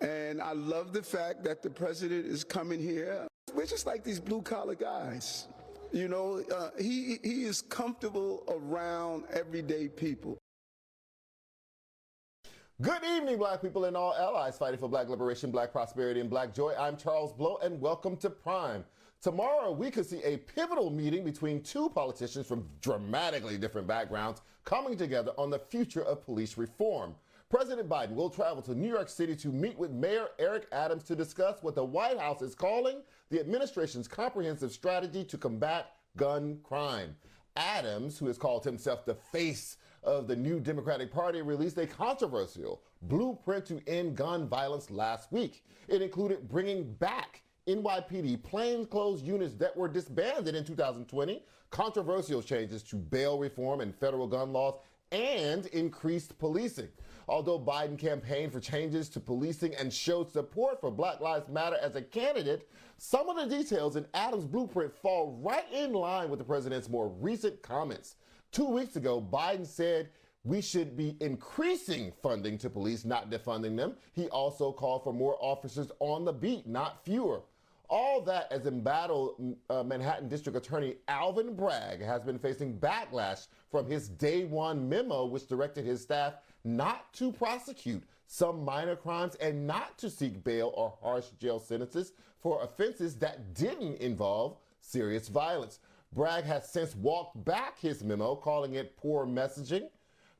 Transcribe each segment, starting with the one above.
And I love the fact that the president is coming here. We're just like these blue-collar guys. You know, he is comfortable around everyday people. Good evening, Black people and all allies fighting for Black liberation, Black prosperity, and Black joy. I'm Charles Blow, and welcome to Prime. Tomorrow, we could see a pivotal meeting between two politicians from dramatically different backgrounds coming together on the future of police reform. President Biden will travel to New York City to meet with Mayor Eric Adams to discuss what the White House is calling the administration's comprehensive strategy to combat gun crime. Adams, who has called himself the face of the new Democratic Party, released a controversial blueprint to end gun violence last week. It included bringing back NYPD plainclothes units that were disbanded in 2020, controversial changes to bail reform and federal gun laws, and increased policing. Although Biden campaigned for changes to policing and showed support for Black Lives Matter as a candidate, some of the details in Adams' blueprint fall right in line with the president's more recent comments. 2 weeks ago, Biden said we should be increasing funding to police, not defunding them. He also called for more officers on the beat, not fewer. All that as embattled Manhattan District Attorney Alvin Bragg has been facing backlash from his day one memo, which directed his staff not to prosecute some minor crimes and not to seek bail or harsh jail sentences for offenses that didn't involve serious violence. Bragg has since walked back his memo, calling it poor messaging.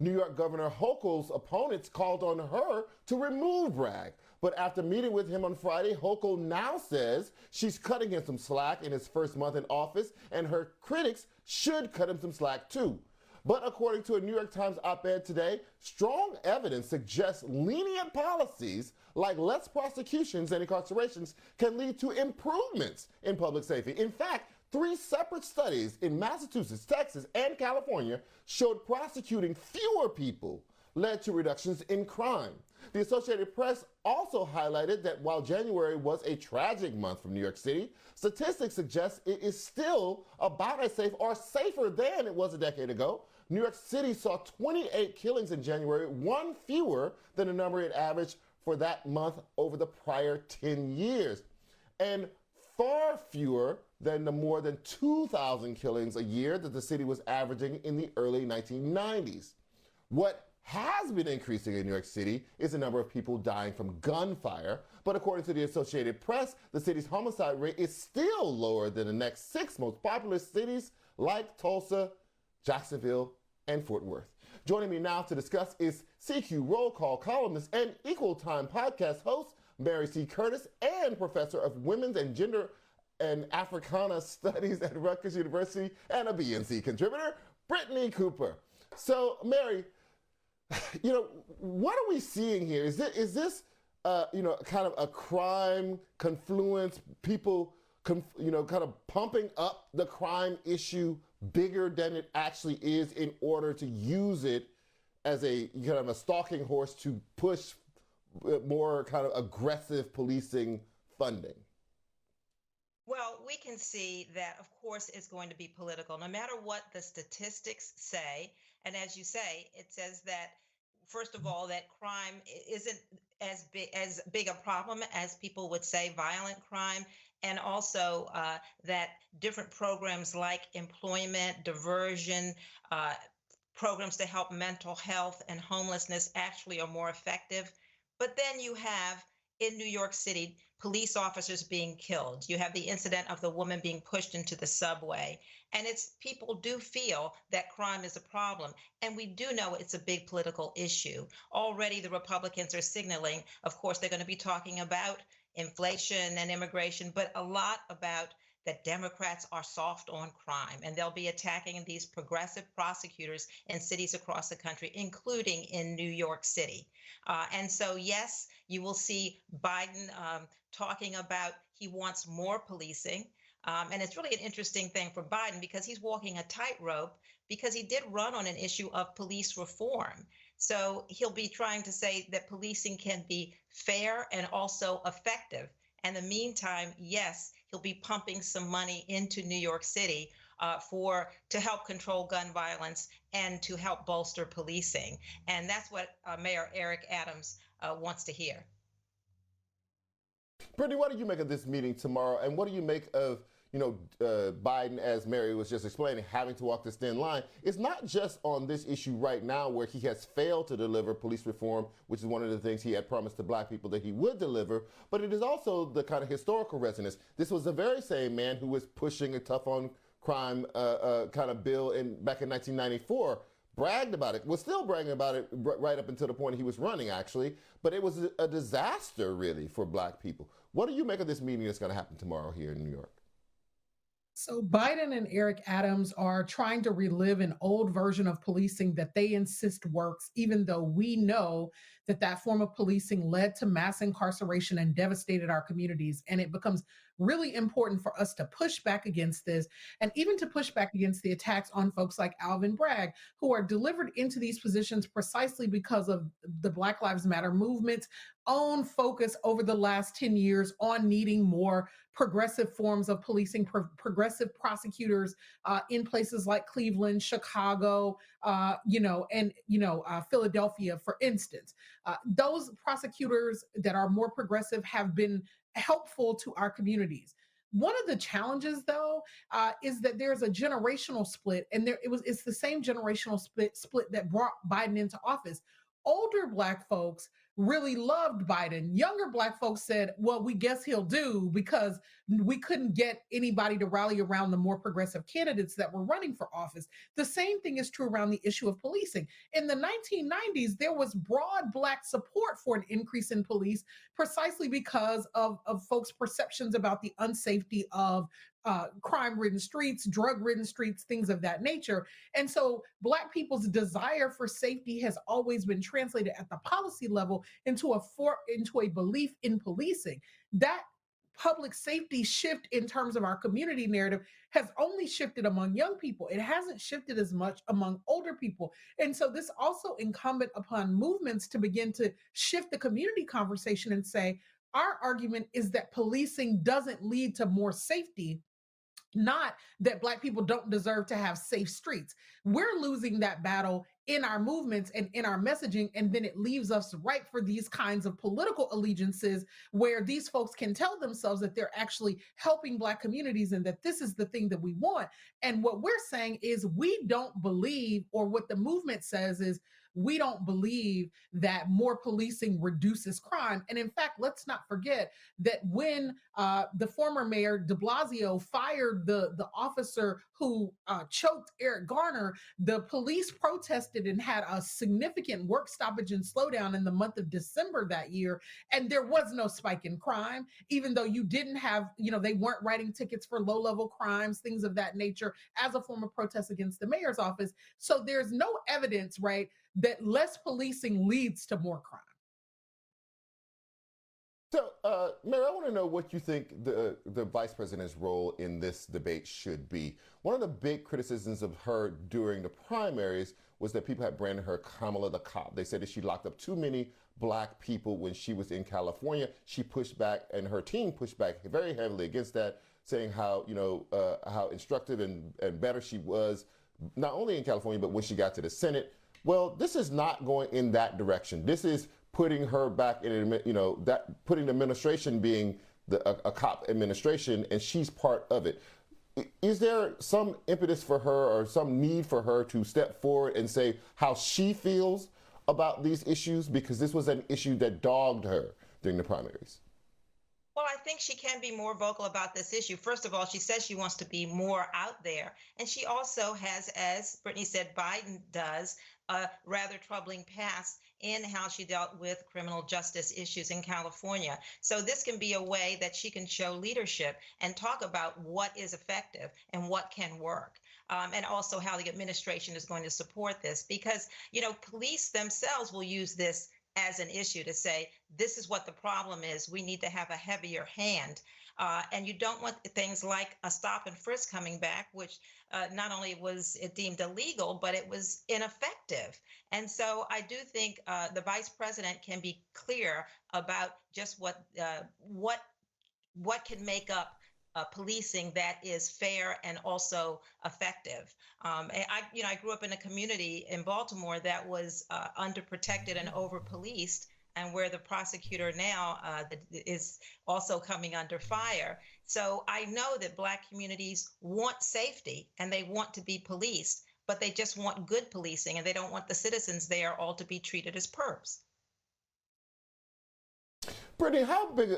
New York Governor Hochul's opponents called on her to remove Bragg. But after meeting with him on Friday, Hochul now says she's cutting him some slack in his first month in office, and her critics should cut him some slack too. But according to a New York Times op-ed today, strong evidence suggests lenient policies like less prosecutions and incarcerations can lead to improvements in public safety. In fact, 3 separate studies in Massachusetts, Texas, and California showed prosecuting fewer people led to reductions in crime. The Associated Press also highlighted that while January was a tragic month for New York City, statistics suggest it is still about as safe or safer than it was a decade ago. New York City saw 28 killings in January, 1 fewer than the number it averaged for that month over the prior 10 years, and far fewer than the more than 2,000 killings a year that the city was averaging in the early 1990s. What has been increasing in New York City is the number of people dying from gunfire, but according to the Associated Press, the city's homicide rate is still lower than the next 6 most populous cities like Tulsa, Jacksonville, and Fort Worth. Joining me now to discuss is CQ Roll Call columnist and Equal Time podcast host Mary C. Curtis and professor of Women's and Gender and Africana Studies at Rutgers University and a BNC contributor, Brittney Cooper. So, Mary, you know, what are we seeing here? Is this kind of a crime confluence, people, kind of pumping up the crime issue bigger than it actually is in order to use it as a kind of a stalking horse to push more kind of aggressive policing funding? Well, we can see that, of course, it's going to be political, no matter what the statistics say. And as you say, it says that, first of all, that crime isn't as big a problem as people would say, violent crime, and also that different programs like employment, diversion, programs to help mental health and homelessness actually are more effective. But then you have, in New York City, police officers being killed. You have the incident of the woman being pushed into the subway. And people do feel that crime is a problem. And we do know it's a big political issue. Already the Republicans are signaling, of course, they're going to be talking about inflation and immigration, but a lot about that Democrats are soft on crime, and they'll be attacking these progressive prosecutors in cities across the country, including in New York City. And so, yes, you will see Biden talking about he wants more policing. And it's really an interesting thing for Biden because he's walking a tightrope because he did run on an issue of police reform. So he'll be trying to say that policing can be fair and also effective. In the meantime, yes, he'll be pumping some money into New York City to help control gun violence and to help bolster policing. And that's what Mayor Eric Adams wants to hear. Brittney, what do you make of this meeting tomorrow, and what do you make of Biden, as Mary was just explaining, having to walk this thin line? It's not just on this issue right now where he has failed to deliver police reform, which is one of the things he had promised to black people that he would deliver, but it is also the kind of historical resonance. This was the very same man who was pushing a tough on crime kind of bill back in 1994, bragged about it, was still bragging about it right up until the point he was running, actually, but it was a disaster, really, for black people. What do you make of this meeting that's going to happen tomorrow here in New York? So Biden and Eric Adams are trying to relive an old version of policing that they insist works, even though we know that that form of policing led to mass incarceration and devastated our communities. And it becomes really important for us to push back against this, and even to push back against the attacks on folks like Alvin Bragg, who are delivered into these positions precisely because of the Black Lives Matter movement's own focus over the last 10 years on needing more progressive forms of policing, progressive prosecutors in places like Cleveland, Chicago, Philadelphia, for instance. Those prosecutors that are more progressive have been helpful to our communities. One of the challenges, though, is that there's a generational split, and it's the same generational split that brought Biden into office. Older Black folks really loved Biden. Younger Black folks said, well, we guess he'll do, because we couldn't get anybody to rally around the more progressive candidates that were running for office. The same thing is true around the issue of policing. In the 1990s, there was broad Black support for an increase in police precisely because of folks' perceptions about the unsafety of crime-ridden streets, drug-ridden streets, things of that nature. And so Black people's desire for safety has always been translated at the policy level into a belief in policing. That public safety shift in terms of our community narrative has only shifted among young people. It hasn't shifted as much among older people. And so this also incumbent upon movements to begin to shift the community conversation and say, our argument is that policing doesn't lead to more safety, not that Black people don't deserve to have safe streets. We're losing that battle in our movements and in our messaging, and then it leaves us ripe for these kinds of political allegiances where these folks can tell themselves that they're actually helping Black communities and that this is the thing that we want. And what we're saying is we don't believe, or what the movement says is, we don't believe that more policing reduces crime. And in fact, let's not forget that when the former mayor de Blasio fired the officer who choked Eric Garner, the police protested and had a significant work stoppage and slowdown in the month of December that year. And there was no spike in crime, even though you didn't have, they weren't writing tickets for low-level crimes, things of that nature, as a form of protest against the mayor's office. So there's no evidence, right, that less policing leads to more crime. So, Mary, I want to know what you think the vice president's role in this debate should be. One of the big criticisms of her during the primaries was that people had branded her Kamala the cop. They said that she locked up too many Black people when she was in California. She pushed back, and her team pushed back very heavily against that, saying how how instructive and better she was, not only in California, but when she got to the Senate. Well, this is not going in that direction. This is putting her back in, putting the administration being a cop administration, and she's part of it. Is there some impetus for her, or some need for her to step forward and say how she feels about these issues? Because this was an issue that dogged her during the primaries. Well, I think she can be more vocal about this issue. First of all, she says she wants to be more out there. And she also has, as Brittney said, Biden does, a rather troubling past in how she dealt with criminal justice issues in California. So this can be a way that she can show leadership and talk about what is effective and what can work. And also how the administration is going to support this, because, police themselves will use this as an issue to say, this is what the problem is. We need to have a heavier hand. And you don't want things like a stop and frisk coming back, which not only was it deemed illegal, but it was ineffective. And so I do think the vice president can be clear about just what can make up policing that is fair and also effective. I grew up in a community in Baltimore that was underprotected and over-policed. and where the prosecutor now is also coming under fire. So I know that Black communities want safety and they want to be policed, but they just want good policing and they don't want the citizens there all to be treated as perps. Brittney,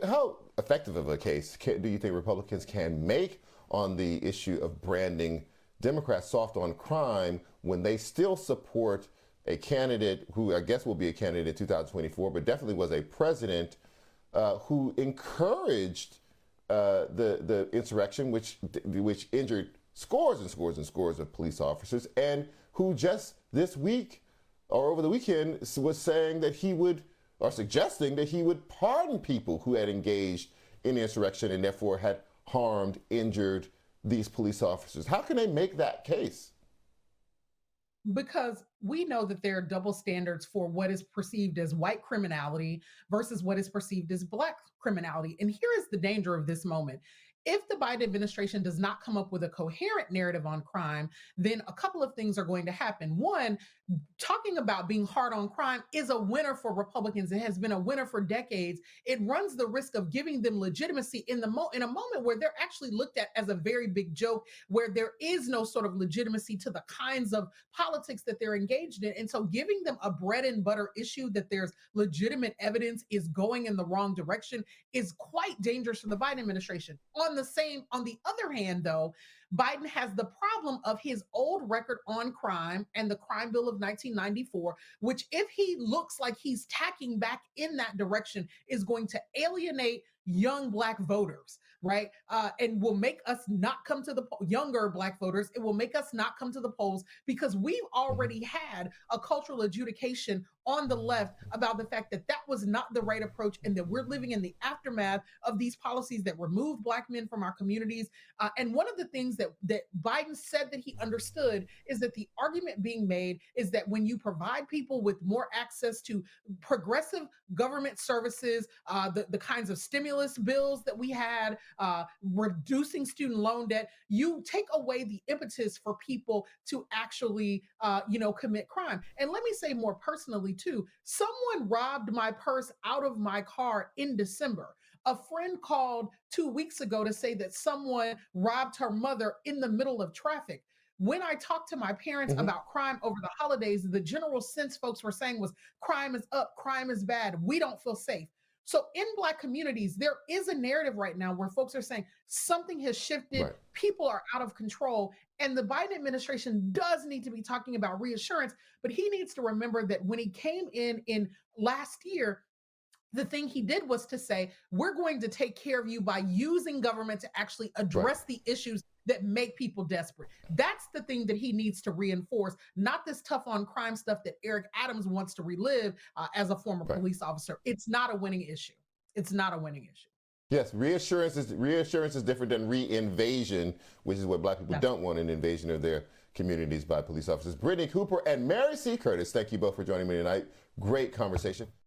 how effective of a case do you think Republicans can make on the issue of branding Democrats soft on crime when they still support a candidate who I guess will be a candidate in 2024, but definitely was a president who encouraged the insurrection, which injured scores and scores and scores of police officers, and who just this week or over the weekend was saying that he would, or suggesting that he would pardon people who had engaged in the insurrection and therefore had harmed, injured these police officers. How can they make that case? Because we know that there are double standards for what is perceived as white criminality versus what is perceived as Black criminality. And here is the danger of this moment. If the Biden administration does not come up with a coherent narrative on crime, then a couple of things are going to happen. One, talking about being hard on crime is a winner for Republicans. It has been a winner for decades. It runs the risk of giving them legitimacy in a moment where they're actually looked at as a very big joke, where there is no sort of legitimacy to the kinds of politics that they're engaged in. And so giving them a bread and butter issue that there's legitimate evidence is going in the wrong direction is quite dangerous for the Biden administration. On the other hand, though, Biden has the problem of his old record on crime and the crime bill of 1994, which, if he looks like he's tacking back in that direction, is going to alienate young Black voters, right? And will make us not come to the younger Black voters. It will make us not come to the polls because we've already had a cultural adjudication on the left about the fact that that was not the right approach and that we're living in the aftermath of these policies that remove Black men from our communities. And one of the things that Biden said that he understood is that the argument being made is that when you provide people with more access to progressive government services, the kinds of stimulus bills that we had, reducing student loan debt, you take away the impetus for people to actually, commit crime. And let me say more personally too, someone robbed my purse out of my car in December. A friend called 2 weeks ago to say that someone robbed her mother in the middle of traffic. When I talked to my parents about crime over the holidays, the general sense folks were saying was crime is up, crime is bad, we don't feel safe. So in Black communities, there is a narrative right now where folks are saying something has shifted, right. People are out of control, and the Biden administration does need to be talking about reassurance, but he needs to remember that when he came in last year, the thing he did was to say, we're going to take care of you by using government to actually address right. the issues that make people desperate. That's the thing that he needs to reinforce, not this tough on crime stuff that Eric Adams wants to relive as a former right. police officer. It's not a winning issue. It's not a winning issue. Yes, reassurance is different than re-invasion, which is what Black people don't want, an invasion of their communities by police officers. Brittney Cooper and Mary C. Curtis, thank you both for joining me tonight. Great conversation.